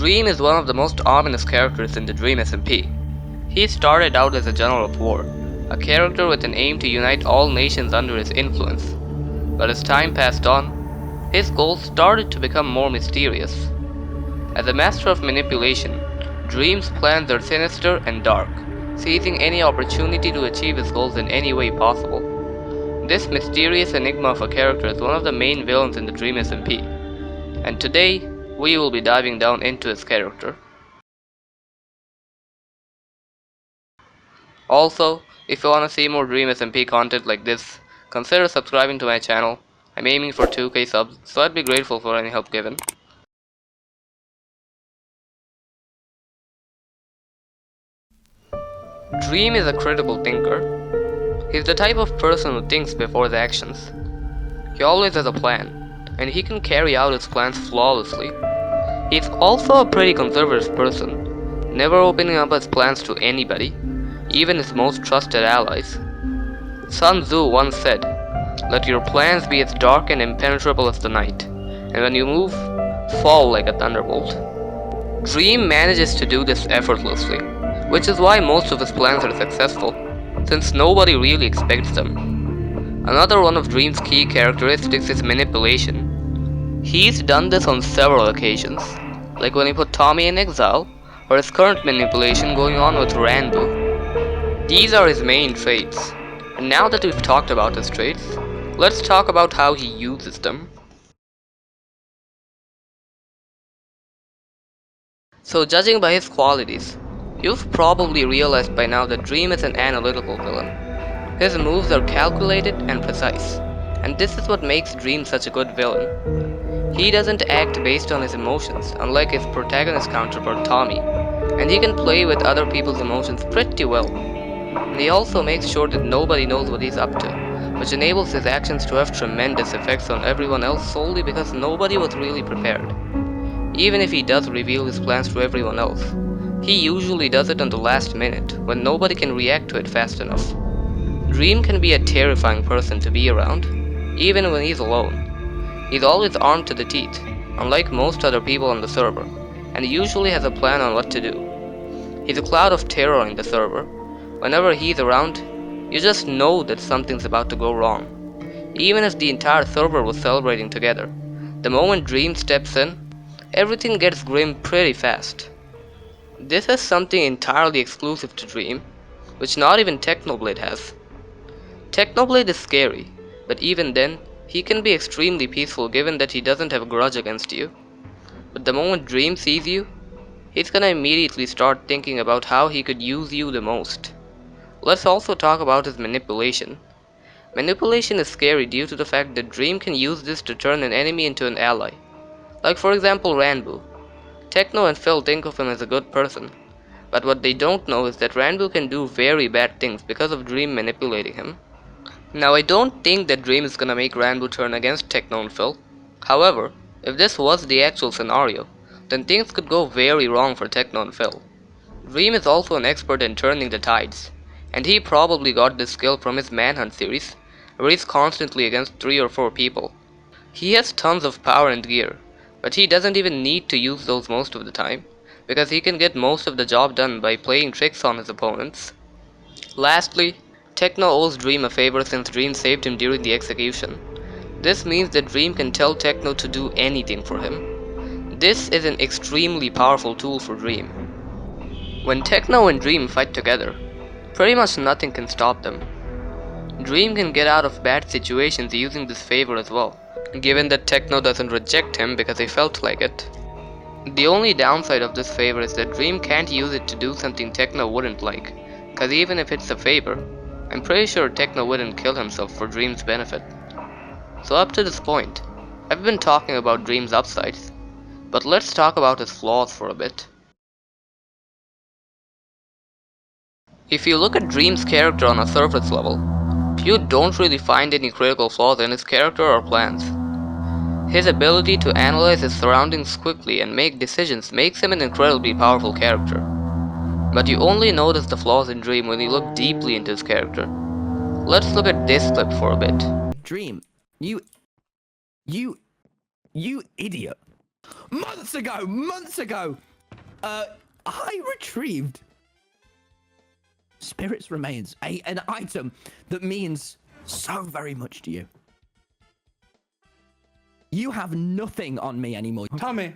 Dream is one of the most ominous characters in the Dream SMP. He started out as a general of war, a character with an aim to unite all nations under his influence. But as time passed on, his goals started to become more mysterious. As a master of manipulation, Dream's plans are sinister and dark, seizing any opportunity to achieve his goals in any way possible. This mysterious enigma of a character is one of the main villains in the Dream SMP, and today we will be diving down into his character. Also, if you want to see more Dream SMP content like this, consider subscribing to my channel. I'm aiming for 2k subs, so I'd be grateful for any help given. Dream is a critical thinker. He's the type of person who thinks before his actions. He always has a plan, and he can carry out his plans flawlessly. He's also a pretty conservative person, never opening up his plans to anybody, even his most trusted allies. Sun Tzu once said, "Let your plans be as dark and impenetrable as the night, and when you move, fall like a thunderbolt." Dream manages to do this effortlessly, which is why most of his plans are successful, since nobody really expects them. Another one of Dream's key characteristics is manipulation. He's done this on several occasions, like when he put Tommy in exile, or his current manipulation going on with Ranbu. These are his main traits, and now that we've talked about his traits, let's talk about how he uses them. So judging by his qualities, you've probably realized by now that Dream is an analytical villain. His moves are calculated and precise, and this is what makes Dream such a good villain. He doesn't act based on his emotions, unlike his protagonist counterpart Tommy, and he can play with other people's emotions pretty well. And he also makes sure that nobody knows what he's up to, which enables his actions to have tremendous effects on everyone else solely because nobody was really prepared. Even if he does reveal his plans to everyone else, he usually does it on the last minute, when nobody can react to it fast enough. Dream can be a terrifying person to be around, even when he's alone. He's always armed to the teeth, unlike most other people on the server, and he usually has a plan on what to do. He's a cloud of terror in the server. Whenever he's around, you just know that something's about to go wrong. Even if the entire server was celebrating together, the moment Dream steps in, everything gets grim pretty fast. This is something entirely exclusive to Dream, which not even Technoblade has. Technoblade is scary, but even then, he can be extremely peaceful given that he doesn't have a grudge against you. But the moment Dream sees you, he's gonna immediately start thinking about how he could use you the most. Let's also talk about his manipulation. Manipulation is scary due to the fact that Dream can use this to turn an enemy into an ally. Like for example Ranbu. Techno and Phil think of him as a good person, but what they don't know is that Ranbu can do very bad things because of Dream manipulating him. Now I don't think that Dream is gonna make Ranbu turn against Techno and Phil. However, if this was the actual scenario, then things could go very wrong for Techno and Phil. Dream is also an expert in turning the tides, and he probably got this skill from his Manhunt series, where he's constantly against 3 or 4 people. He has tons of power and gear, but he doesn't even need to use those most of the time, because he can get most of the job done by playing tricks on his opponents. Lastly, Techno owes Dream a favor since Dream saved him during the execution. This means that Dream can tell Techno to do anything for him. This is an extremely powerful tool for Dream. When Techno and Dream fight together, pretty much nothing can stop them. Dream can get out of bad situations using this favor as well, given that Techno doesn't reject him because he felt like it. The only downside of this favor is that Dream can't use it to do something Techno wouldn't like, cause even if it's a favor, I'm pretty sure Techno wouldn't kill himself for Dream's benefit. So up to this point, I've been talking about Dream's upsides, but let's talk about his flaws for a bit. If you look at Dream's character on a surface level, you don't really find any critical flaws in his character or plans. His ability to analyze his surroundings quickly and make decisions makes him an incredibly powerful character. But you only notice the flaws in Dream when you look deeply into his character. Let's look at this clip for a bit. Dream, you idiot. Months ago, I retrieved Spirit's remains, an item that means so very much to you. You have nothing on me anymore. Tommy.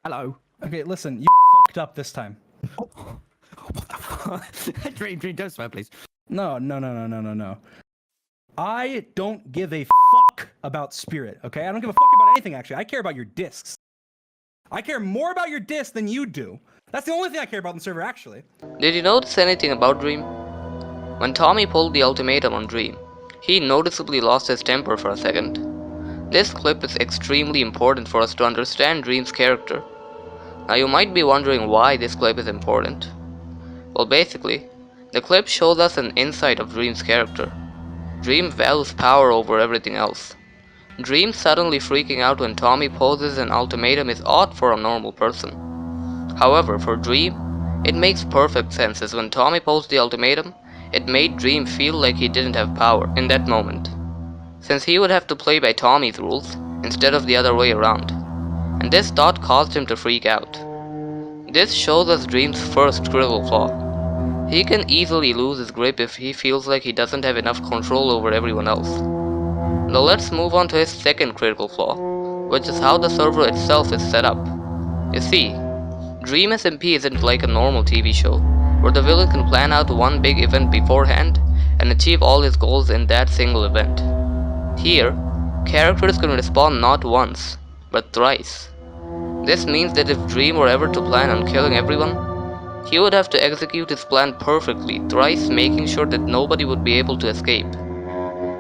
Hello. Okay, listen, you fucked up this time. What the fuck? Dream, don't swear, please. No. I don't give a fuck about Spirit, okay? I don't give a fuck about anything, actually. I care about your discs. I care more about your discs than you do. That's the only thing I care about in the server, actually. Did you notice anything about Dream? When Tommy pulled the ultimatum on Dream, he noticeably lost his temper for a second. This clip is extremely important for us to understand Dream's character. Now you might be wondering why this clip is important. Well, basically, the clip shows us an insight of Dream's character. Dream values power over everything else. Dream suddenly freaking out when Tommy poses an ultimatum is odd for a normal person. However, for Dream, it makes perfect sense, as when Tommy posed the ultimatum, it made Dream feel like he didn't have power in that moment, since he would have to play by Tommy's rules instead of the other way around, and this thought caused him to freak out. This shows us Dream's first critical flaw. He can easily lose his grip if he feels like he doesn't have enough control over everyone else. Now let's move on to his second critical flaw, which is how the server itself is set up. You see, Dream SMP isn't like a normal TV show, where the villain can plan out one big event beforehand and achieve all his goals in that single event. Here, characters can respond not once, but thrice. This means that if Dream were ever to plan on killing everyone, he would have to execute his plan perfectly, thrice making sure that nobody would be able to escape.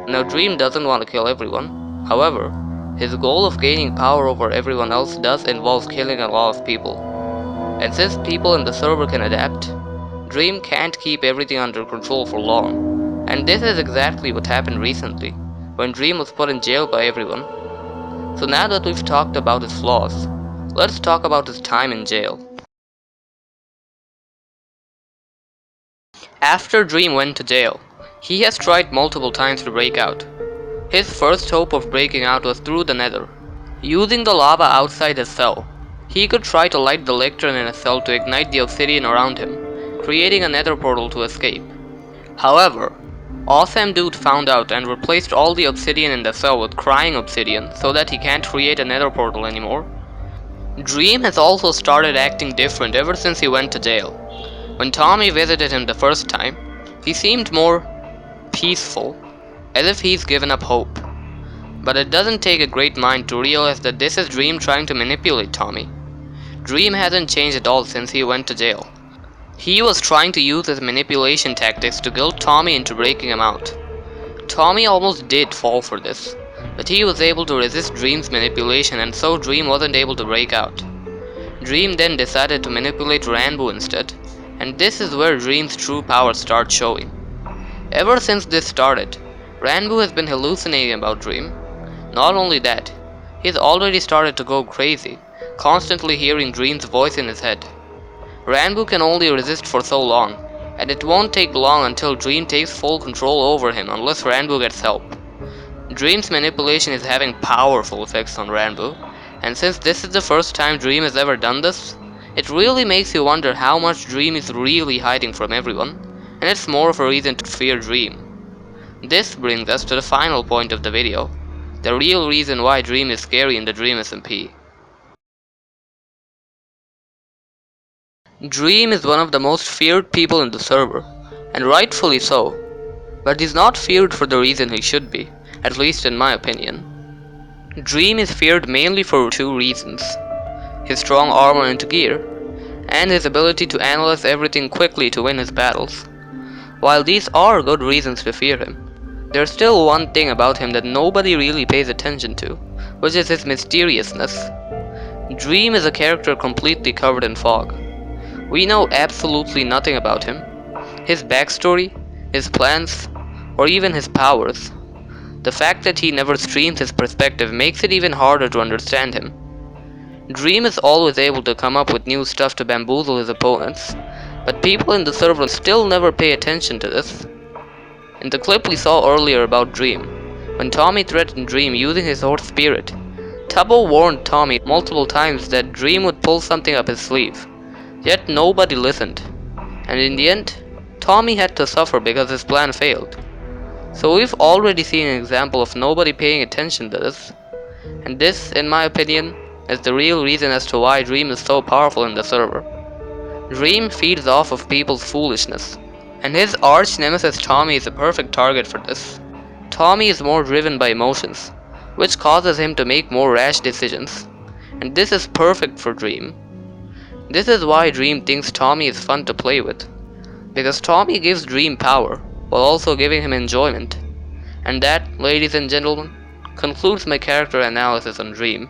Now Dream doesn't want to kill everyone, however, his goal of gaining power over everyone else does involve killing a lot of people. And since people in the server can adapt, Dream can't keep everything under control for long. And this is exactly what happened recently, when Dream was put in jail by everyone. So now that we've talked about his flaws, let's talk about his time in jail. After Dream went to jail, he has tried multiple times to break out. His first hope of breaking out was through the Nether. Using the lava outside his cell, he could try to light the lectern in his cell to ignite the obsidian around him, creating a Nether portal to escape. However, Awesome Dude found out and replaced all the obsidian in the cell with crying obsidian so that he can't create a Nether portal anymore. Dream has also started acting different ever since he went to jail. When Tommy visited him the first time, he seemed more peaceful, as if he's given up hope. But it doesn't take a great mind to realize that this is Dream trying to manipulate Tommy. Dream hasn't changed at all since he went to jail. He was trying to use his manipulation tactics to guilt Tommy into breaking him out. Tommy almost did fall for this, but he was able to resist Dream's manipulation, and so Dream wasn't able to break out. Dream then decided to manipulate Ranboo instead, and this is where Dream's true power starts showing. Ever since this started, Ranboo has been hallucinating about Dream. Not only that, he's already started to go crazy, constantly hearing Dream's voice in his head. Ranboo can only resist for so long, and it won't take long until Dream takes full control over him unless Ranboo gets help. Dream's manipulation is having powerful effects on Ranboo, and since this is the first time Dream has ever done this, it really makes you wonder how much Dream is really hiding from everyone, and it's more of a reason to fear Dream. This brings us to the final point of the video, the real reason why Dream is scary in the Dream SMP. Dream is one of the most feared people in the server, and rightfully so, but he's not feared for the reason he should be, at least in my opinion. Dream is feared mainly for two reasons: his strong armor and gear, and his ability to analyze everything quickly to win his battles. While these are good reasons to fear him, there's still one thing about him that nobody really pays attention to, which is his mysteriousness. Dream is a character completely covered in fog. We know absolutely nothing about him, his backstory, his plans, or even his powers. The fact that he never streams his perspective makes it even harder to understand him. Dream is always able to come up with new stuff to bamboozle his opponents, but people in the server still never pay attention to this. In the clip we saw earlier about Dream, when Tommy threatened Dream using his horse Spirit, Tubbo warned Tommy multiple times that Dream would pull something up his sleeve, yet nobody listened, and in the end, Tommy had to suffer because his plan failed. So we've already seen an example of nobody paying attention to this, and this, in my opinion, is the real reason as to why Dream is so powerful in the server. Dream feeds off of people's foolishness, and his arch nemesis Tommy is a perfect target for this. Tommy is more driven by emotions, which causes him to make more rash decisions, and this is perfect for Dream. This is why Dream thinks Tommy is fun to play with, because Tommy gives Dream power, while also giving him enjoyment. And that, ladies and gentlemen, concludes my character analysis on Dream.